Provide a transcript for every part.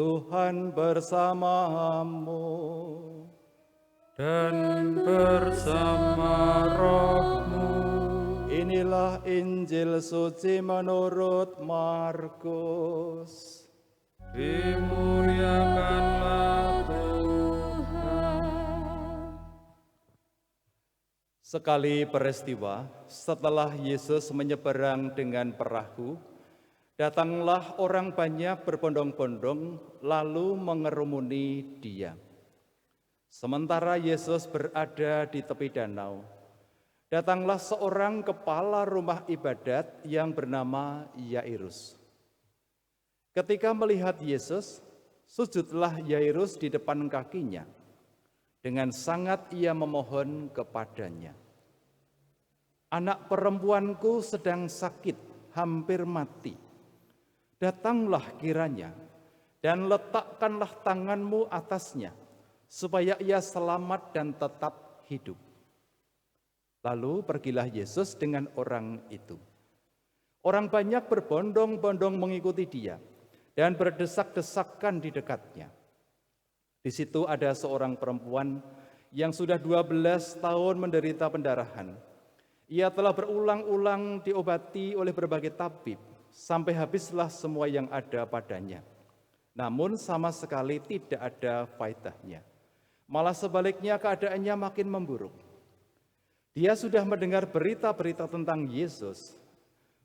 Tuhan bersamamu. Dan bersama rohmu. Inilah Injil suci menurut Markus. Dimuliakanlah Tuhan. Sekali peristiwa, setelah Yesus menyeberang dengan perahu, datanglah orang banyak berbondong-bondong lalu mengerumuni Dia. Sementara Yesus berada di tepi danau, datanglah seorang kepala rumah ibadat yang bernama Yairus. Ketika melihat Yesus, sujudlah Yairus di depan kakinya. Dengan sangat ia memohon kepadanya, "Anak perempuanku sedang sakit, hampir mati. Datanglah kiranya dan letakkanlah tanganmu atasnya, supaya ia selamat dan tetap hidup." Lalu pergilah Yesus dengan orang itu. Orang banyak berbondong-bondong mengikuti dia dan berdesak-desakan di dekatnya. Di situ ada seorang perempuan yang sudah 12 tahun menderita pendarahan. Ia telah berulang-ulang diobati oleh berbagai tabib, sampai habislah semua yang ada padanya. Namun sama sekali tidak ada faedahnya. Malah sebaliknya keadaannya makin memburuk. Dia sudah mendengar berita-berita tentang Yesus.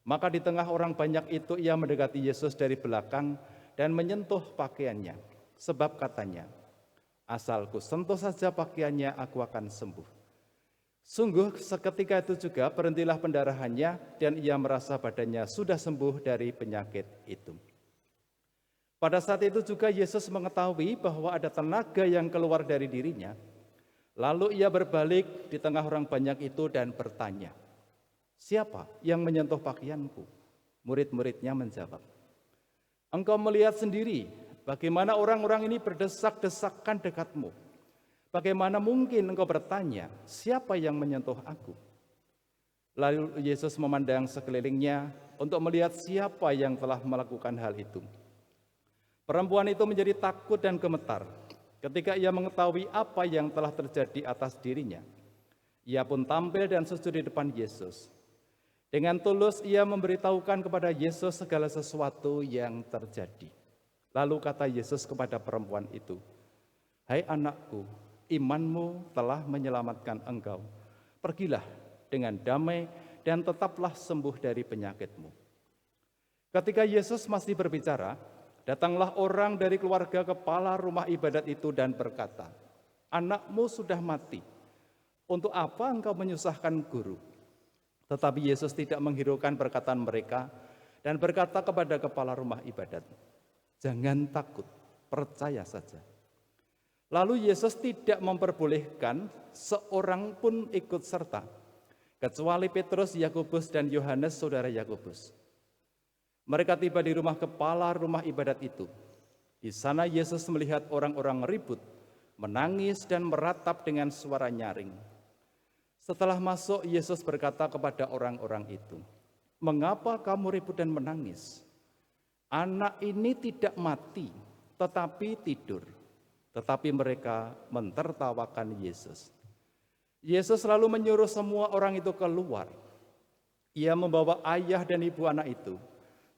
Maka di tengah orang banyak itu ia mendekati Yesus dari belakang dan menyentuh pakaiannya. Sebab katanya, "Asalku sentuh saja pakaiannya, aku akan sembuh." Sungguh seketika itu juga berhentilah pendarahannya dan ia merasa badannya sudah sembuh dari penyakit itu. Pada saat itu juga Yesus mengetahui bahwa ada tenaga yang keluar dari dirinya. Lalu ia berbalik di tengah orang banyak itu dan bertanya, "Siapa yang menyentuh pakaianku?" Murid-muridnya menjawab, "Engkau melihat sendiri bagaimana orang-orang ini berdesak-desakan dekatmu. Bagaimana mungkin engkau bertanya, siapa yang menyentuh aku?" Lalu Yesus memandang sekelilingnya untuk melihat siapa yang telah melakukan hal itu. Perempuan itu menjadi takut dan gemetar ketika ia mengetahui apa yang telah terjadi atas dirinya. Ia pun tampil dan sujud di depan Yesus. Dengan tulus ia memberitahukan kepada Yesus segala sesuatu yang terjadi. Lalu kata Yesus kepada perempuan itu, "Hai anakku, imanmu telah menyelamatkan engkau. Pergilah dengan damai dan tetaplah sembuh dari penyakitmu." Ketika Yesus masih berbicara, datanglah orang dari keluarga kepala rumah ibadat itu dan berkata, "Anakmu sudah mati. Untuk apa engkau menyusahkan guru?" Tetapi Yesus tidak menghiraukan perkataan mereka dan berkata kepada kepala rumah ibadat, "Jangan takut, percaya saja." Lalu Yesus tidak memperbolehkan seorang pun ikut serta, kecuali Petrus, Yakobus, dan Yohanes, saudara Yakobus. Mereka tiba di rumah kepala rumah ibadat itu. Di sana Yesus melihat orang-orang ribut, menangis dan meratap dengan suara nyaring. Setelah masuk, Yesus berkata kepada orang-orang itu, "Mengapa kamu ribut dan menangis? Anak ini tidak mati, tetapi tidur." Tetapi mereka mentertawakan Yesus. Yesus lalu menyuruh semua orang itu keluar. Ia membawa ayah dan ibu anak itu,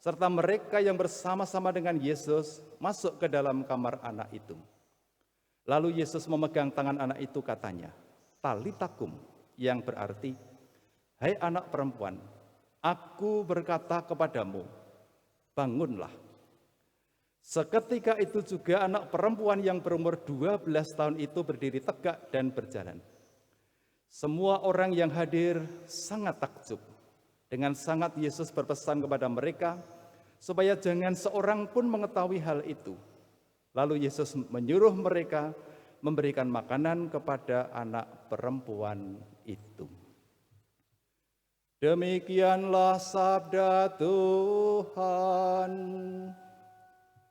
serta mereka yang bersama-sama dengan Yesus masuk ke dalam kamar anak itu. Lalu Yesus memegang tangan anak itu, katanya, "Talita kum," yang berarti, "Hai anak perempuan, aku berkata kepadamu, bangunlah." Seketika itu juga anak perempuan yang berumur 12 tahun itu berdiri tegak dan berjalan. Semua orang yang hadir sangat takjub. Dengan sangat Yesus berpesan kepada mereka supaya jangan seorang pun mengetahui hal itu. Lalu Yesus menyuruh mereka memberikan makanan kepada anak perempuan itu. Demikianlah sabda Tuhan.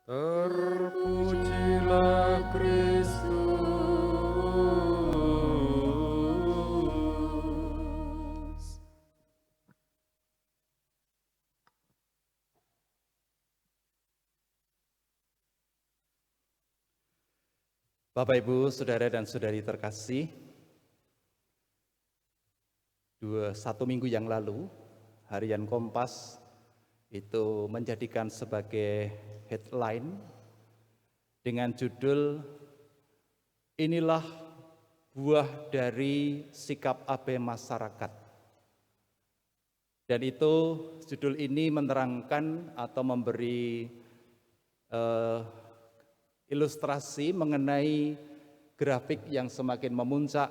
Terpujilah Kristus. Bapak, Ibu, Saudara dan Saudari terkasih, satu minggu yang lalu, Harian Kompas itu menjadikan sebagai headline dengan judul "Inilah buah dari sikap abai masyarakat". Dan itu judul ini menerangkan atau memberi ilustrasi mengenai grafik yang semakin memuncak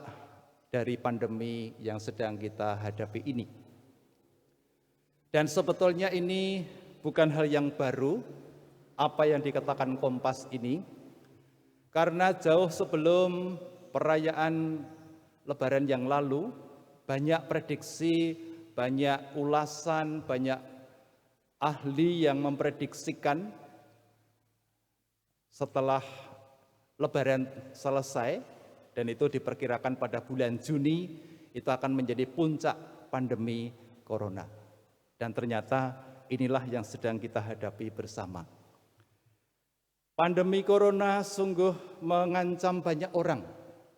dari pandemi yang sedang kita hadapi ini. Dan sebetulnya ini bukan hal yang baru, apa yang dikatakan Kompas ini, karena jauh sebelum perayaan Lebaran yang lalu, banyak prediksi, banyak ulasan, banyak ahli yang memprediksikan setelah Lebaran selesai, dan itu diperkirakan pada bulan Juni, itu akan menjadi puncak pandemi corona. Dan ternyata inilah yang sedang kita hadapi bersama. Pandemi corona sungguh mengancam banyak orang,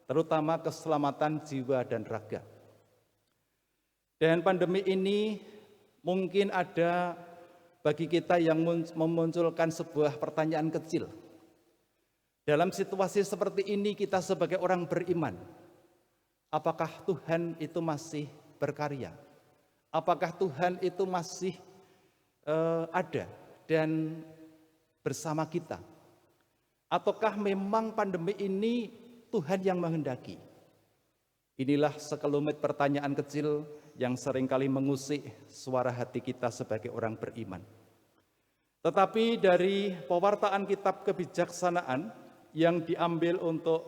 terutama keselamatan jiwa dan raga. Dan pandemi ini mungkin ada bagi kita yang memunculkan sebuah pertanyaan kecil. Dalam situasi seperti ini kita sebagai orang beriman, apakah Tuhan itu masih berkarya? Apakah Tuhan itu masih ada dan bersama kita? Ataukah memang pandemi ini Tuhan yang menghendaki? Inilah sekelumit pertanyaan kecil yang seringkali mengusik suara hati kita sebagai orang beriman. Tetapi dari pewartaan kitab kebijaksanaan yang diambil untuk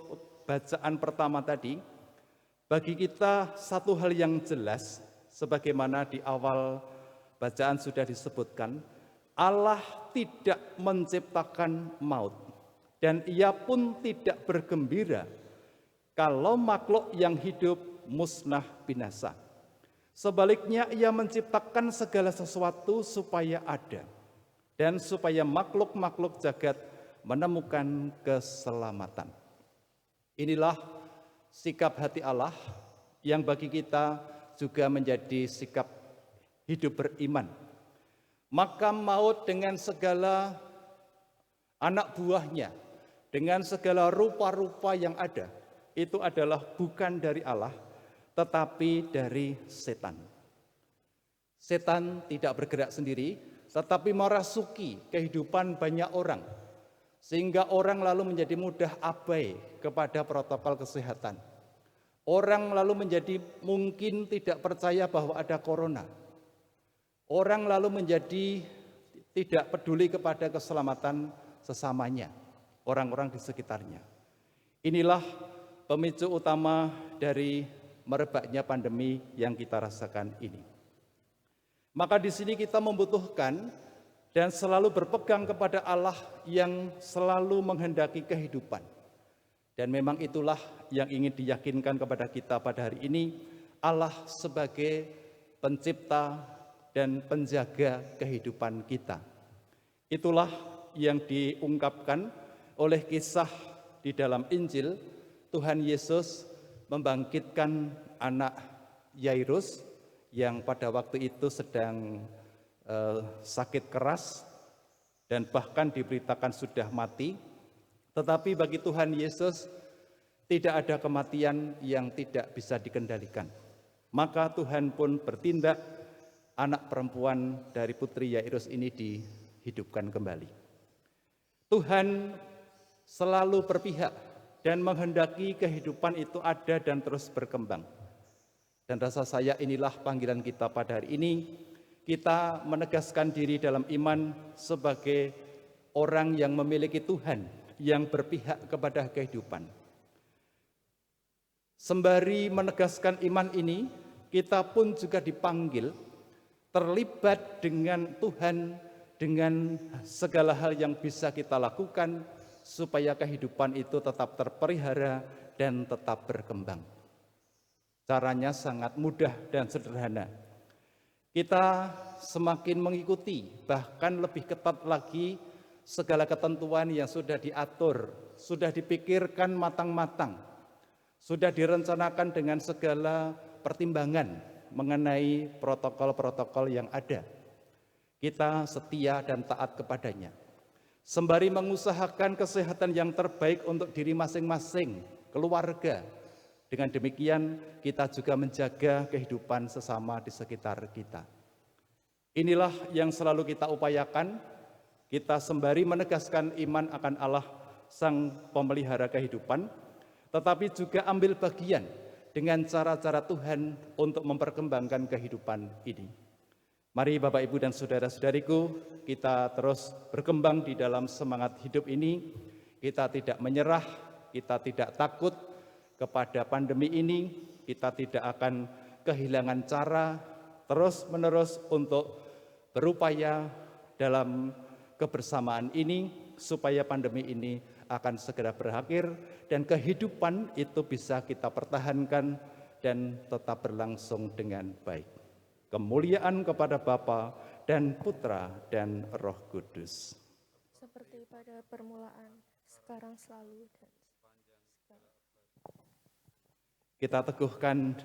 bacaan pertama tadi, bagi kita satu hal yang jelas, sebagaimana di awal bacaan sudah disebutkan, Allah tidak menciptakan maut, dan Ia pun tidak bergembira kalau makhluk yang hidup musnah binasa. Sebaliknya, Ia menciptakan segala sesuatu supaya ada, dan supaya makhluk-makhluk jagat menemukan keselamatan. Inilah sikap hati Allah yang bagi kita juga menjadi sikap hidup beriman. Maka maut dengan segala anak buahnya, dengan segala rupa-rupa yang ada, itu adalah bukan dari Allah, tetapi dari setan. Setan tidak bergerak sendiri, tetapi merasuki kehidupan banyak orang, sehingga orang lalu menjadi mudah abai kepada protokol kesehatan. Orang lalu menjadi mungkin tidak percaya bahwa ada corona. Orang lalu menjadi tidak peduli kepada keselamatan sesamanya, orang-orang di sekitarnya. Inilah pemicu utama dari merebaknya pandemi yang kita rasakan ini. Maka di sini kita membutuhkan dan selalu berpegang kepada Allah yang selalu menghendaki kehidupan. Dan memang itulah yang ingin diyakinkan kepada kita pada hari ini, Allah sebagai pencipta dan penjaga kehidupan kita. Itulah yang diungkapkan oleh kisah di dalam Injil, Tuhan Yesus membangkitkan anak Yairus yang pada waktu itu sedang sakit keras dan bahkan diberitakan sudah mati. Tetapi bagi Tuhan Yesus tidak ada kematian yang tidak bisa dikendalikan. Maka Tuhan pun bertindak, anak perempuan dari putri Yairus ini dihidupkan kembali. Tuhan selalu berpihak dan menghendaki kehidupan itu ada dan terus berkembang. Dan rasa saya inilah panggilan kita pada hari ini. Kita menegaskan diri dalam iman sebagai orang yang memiliki Tuhan yang berpihak kepada kehidupan. Sembari menegaskan iman ini, kita pun juga dipanggil terlibat dengan Tuhan dengan segala hal yang bisa kita lakukan supaya kehidupan itu tetap terpelihara dan tetap berkembang. Caranya sangat mudah dan sederhana. Kita semakin mengikuti, bahkan lebih ketat lagi segala ketentuan yang sudah diatur, sudah dipikirkan matang-matang, sudah direncanakan dengan segala pertimbangan mengenai protokol-protokol yang ada. Kita setia dan taat kepadanya, sembari mengusahakan kesehatan yang terbaik untuk diri masing-masing, keluarga. Dengan demikian, kita juga menjaga kehidupan sesama di sekitar kita. Inilah yang selalu kita upayakan, kita sembari menegaskan iman akan Allah, Sang Pemelihara kehidupan, tetapi juga ambil bagian dengan cara-cara Tuhan untuk memperkembangkan kehidupan ini. Mari Bapak, Ibu, dan saudara-saudariku, kita terus berkembang di dalam semangat hidup ini. Kita tidak menyerah, kita tidak takut kepada pandemi ini, kita tidak akan kehilangan cara terus-menerus untuk berupaya dalam kebersamaan ini supaya pandemi ini akan segera berakhir dan kehidupan itu bisa kita pertahankan dan tetap berlangsung dengan baik. Kemuliaan kepada Bapa dan Putra dan Roh Kudus. Seperti pada permulaan, sekarang, selalu, dan sekarang. Kita teguhkan